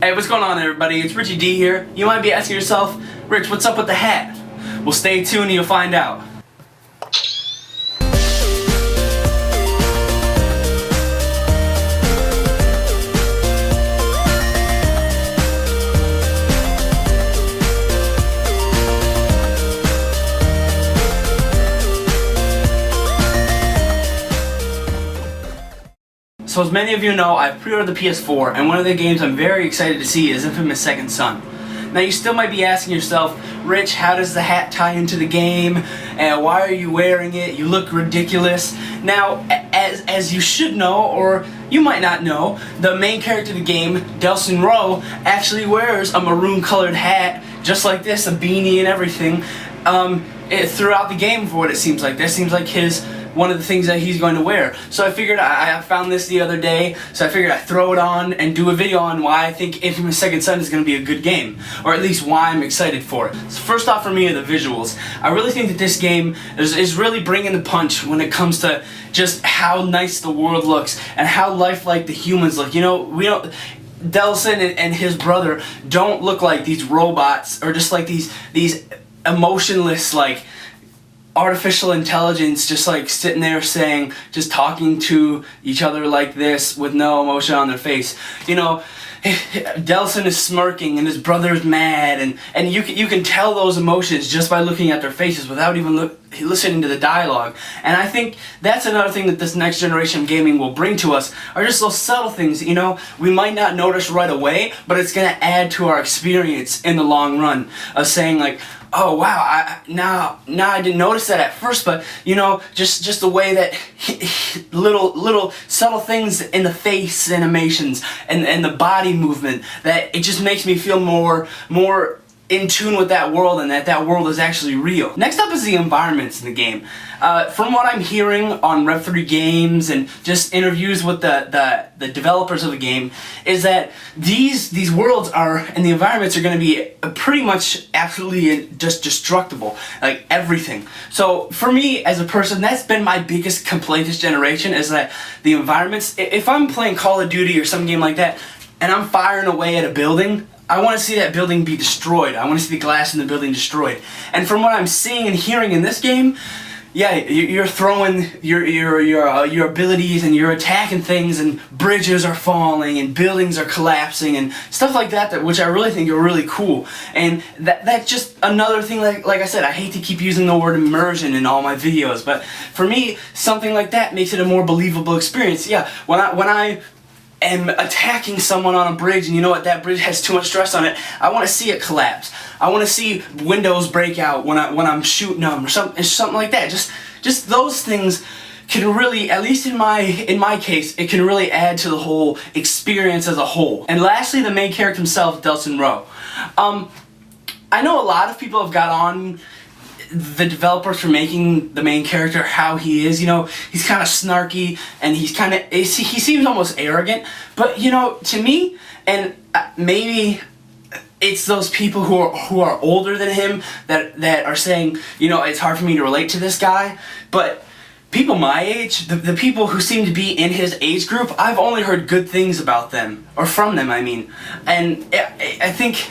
Hey, what's going on everybody? It's Richie D here. You might be asking yourself, Rich, what's up with the hat? Well, stay tuned and you'll find out. So as many of you know, I've pre-ordered the PS4, and one of the games I'm very excited to see is inFAMOUS Second Son. Now you still might be asking yourself, Rich, how does the hat tie into the game? And why are you wearing it? You look ridiculous. Now, as you should know, or you might not know, the main character of the game, Delson Rowe, actually wears a maroon colored hat, just like this, a beanie and everything, throughout the game for what it seems like. That seems like one of the things that he's going to wear. So I figured, I found this the other day, so I figured I'd throw it on and do a video on why I think inFAMOUS Second Son is going to be a good game, or at least why I'm excited for it. So first off for me are the visuals. I really think that this game is really bringing the punch when it comes to just how nice the world looks and how lifelike the humans look. You know, we don't... Delson and his brother don't look like these robots, or just like these emotionless, like, artificial intelligence, just like sitting there saying, just talking to each other like this with no emotion on their face. You know, Delson is smirking and his brother's mad, and you can tell those emotions just by looking at their faces without even listening to the dialogue. And I think that's another thing that this next generation of gaming will bring to us, are just those subtle things, you know, we might not notice right away, but it's going to add to our experience in the long run, of saying like, oh wow, now I didn't notice that at first, but you know, just the way that little subtle things in the face animations and the body movement, that it just makes me feel more in tune with that world, and that world is actually real. Next up is the environments in the game. From what I'm hearing on Rev3 Games and just interviews with the developers of the game, is that these worlds and the environments are going to be pretty much absolutely just destructible, like everything. So for me as a person, that's been my biggest complaint this generation, is that the environments, if I'm playing Call of Duty or some game like that, and I'm firing away at a building, I want to see that building be destroyed. I want to see the glass in the building destroyed. And from what I'm seeing and hearing in this game, yeah, you're throwing your abilities and you're attacking things, and bridges are falling and buildings are collapsing and stuff like that, which I really think are really cool. And that's just another thing, like I said, I hate to keep using the word immersion in all my videos, but for me, something like that makes it a more believable experience. Yeah, when I am attacking someone on a bridge, and you know what, that bridge has too much stress on it, I want to see it collapse. I want to see windows break out when I'm shooting them, or something like that. Just those things can really, at least in my case, it can really add to the whole experience as a whole. And lastly, the main character himself, Delson Rowe. I know a lot of people have got on the developers for making the main character how he is. You know, he's kind of snarky, and he seems almost arrogant, but you know, to me, and maybe it's those people who are older than him that are saying, you know, it's hard for me to relate to this guy, but people my age, the people who seem to be in his age group, I've only heard good things about them, or from them, I mean. And I think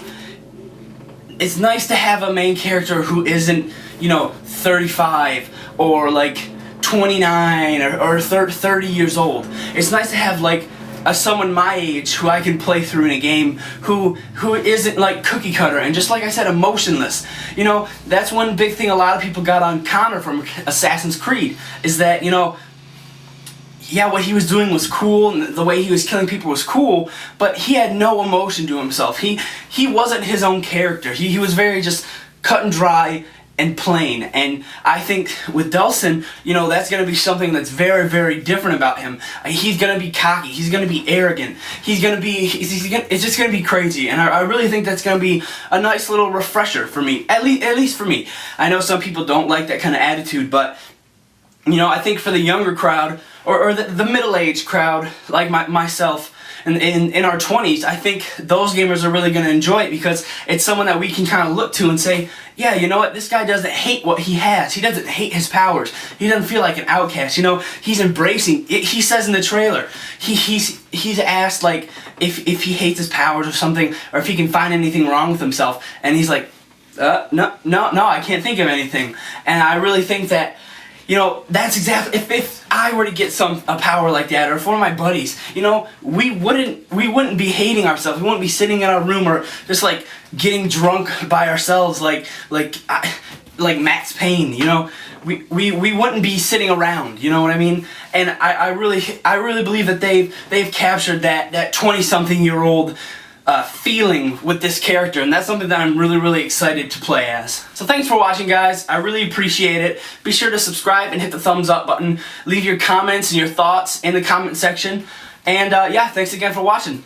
it's nice to have a main character who isn't, you know, 35 or like 29 or 30 years old. It's nice to have like someone my age who I can play through in a game who isn't like cookie cutter and, just like I said, emotionless. You know, that's one big thing a lot of people got on Connor from Assassin's Creed, is that, you know, yeah, what he was doing was cool, and the way he was killing people was cool, but he had no emotion to himself. He wasn't his own character. He was very just cut and dry and plain. And I think with Delson, you know, that's going to be something that's very, very different about him. He's going to be cocky. He's going to be arrogant. It's just going to be crazy. And I really think that's going to be a nice little refresher for me, at least for me. I know some people don't like that kind of attitude, but you know, I think for the younger crowd, or the middle-aged crowd, like myself, in our 20s, I think those gamers are really going to enjoy it because it's someone that we can kind of look to and say, yeah, you know what, this guy doesn't hate what he has. He doesn't hate his powers. He doesn't feel like an outcast. You know, he's embracing it. He says in the trailer, he's asked like if he hates his powers or something, or if he can find anything wrong with himself, and he's like, no, I can't think of anything. And I really think that, you know, that's exactly, if I were to get a power like that, or if one of my buddies, you know, we wouldn't be hating ourselves. We wouldn't be sitting in our room or just like getting drunk by ourselves like Max Payne, you know. We wouldn't be sitting around, you know what I mean? And I really believe that they've captured that 20-something-year-old feeling with this character, and that's something that I'm really excited to play as. So thanks for watching, guys. I really appreciate it. Be sure to subscribe and hit the thumbs up button. Leave your comments and your thoughts in the comment section. And yeah, thanks again for watching.